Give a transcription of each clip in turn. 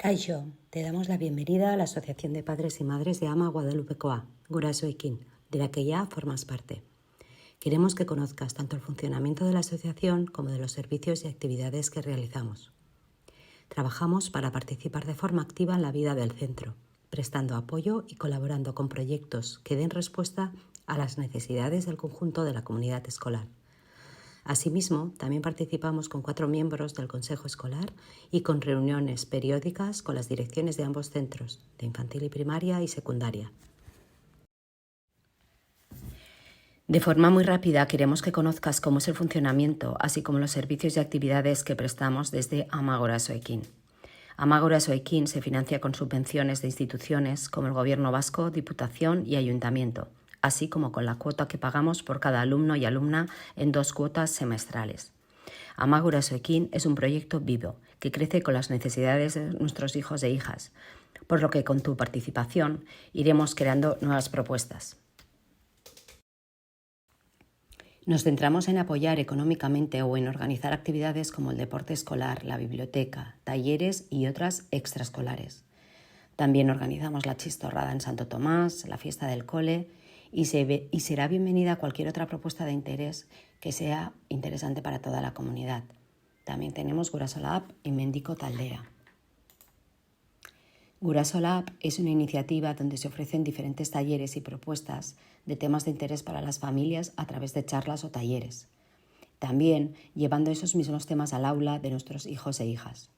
Kaixo, te damos la bienvenida a la Asociación de Padres y Madres de Ama Guadalupekoa, Gurasoekin, de la que ya formas parte. Queremos que conozcas tanto el funcionamiento de la asociación como de los servicios y actividades que realizamos. Trabajamos para participar de forma activa en la vida del centro, prestando apoyo y colaborando con proyectos que den respuesta a las necesidades del conjunto de la comunidad escolar. Asimismo, también participamos con 4 miembros del Consejo Escolar y con reuniones periódicas con las direcciones de ambos centros, de infantil y primaria y secundaria. De forma muy rápida queremos que conozcas cómo es el funcionamiento, así como los servicios y actividades que prestamos desde Ama Gurasoekin. Ama Gurasoekin se financia con subvenciones de instituciones como el Gobierno vasco, Diputación y Ayuntamiento, así como con la cuota que pagamos por cada alumno y alumna en 2 cuotas semestrales. Ama Gurasoekin es un proyecto vivo que crece con las necesidades de nuestros hijos e hijas, por lo que con tu participación iremos creando nuevas propuestas. Nos centramos en apoyar económicamente o en organizar actividades como el deporte escolar, la biblioteca, talleres y otras extraescolares. También organizamos la chistorrada en Santo Tomás, la fiesta del cole y será bienvenida cualquier otra propuesta de interés que sea interesante para toda la comunidad. También tenemos Gurasolab y Mendiko Taldea. Gurasolab es una iniciativa donde se ofrecen diferentes talleres y propuestas de temas de interés para las familias a través de charlas o talleres. También llevando esos mismos temas al aula de nuestros hijos e hijas.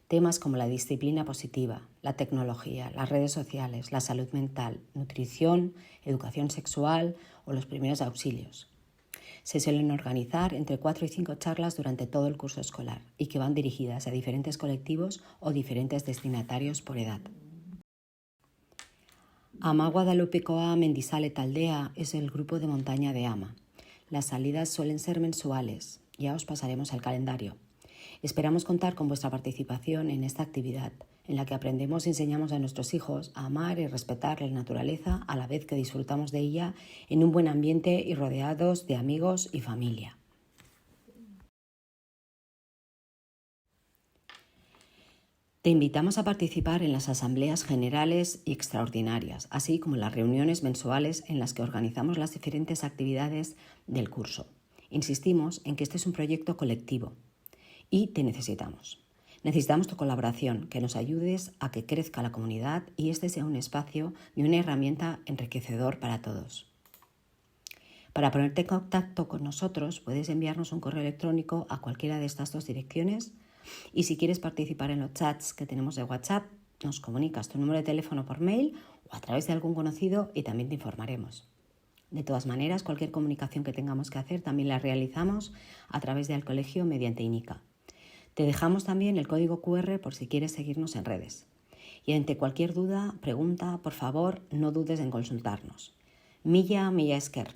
Temas como la disciplina positiva, la tecnología, las redes sociales, la salud mental, nutrición, educación sexual o los primeros auxilios. Se suelen organizar entre 4 y 5 charlas durante todo el curso escolar y que van dirigidas a diferentes colectivos o diferentes destinatarios por edad. Ama Guadalupekoa Mendizale Taldea es el grupo de montaña de Ama. Las salidas suelen ser mensuales. Ya os pasaremos el calendario. Esperamos contar con vuestra participación en esta actividad, en la que aprendemos y enseñamos a nuestros hijos a amar y respetar la naturaleza a la vez que disfrutamos de ella en un buen ambiente y rodeados de amigos y familia. Te invitamos a participar en las asambleas generales y extraordinarias, así como en las reuniones mensuales en las que organizamos las diferentes actividades del curso. Insistimos en que este es un proyecto colectivo y te necesitamos. Necesitamos tu colaboración, que nos ayudes a que crezca la comunidad y este sea un espacio y una herramienta enriquecedor para todos. Para ponerte en contacto con nosotros puedes enviarnos un correo electrónico a cualquiera de estas 2 direcciones y si quieres participar en los chats que tenemos de WhatsApp, nos comunicas tu número de teléfono por mail o a través de algún conocido y también te informaremos. De todas maneras, cualquier comunicación que tengamos que hacer también la realizamos a través del colegio mediante INICA. Te dejamos también el código QR por si quieres seguirnos en redes. Y ante cualquier duda, pregunta, por favor, no dudes en consultarnos. Mila esker.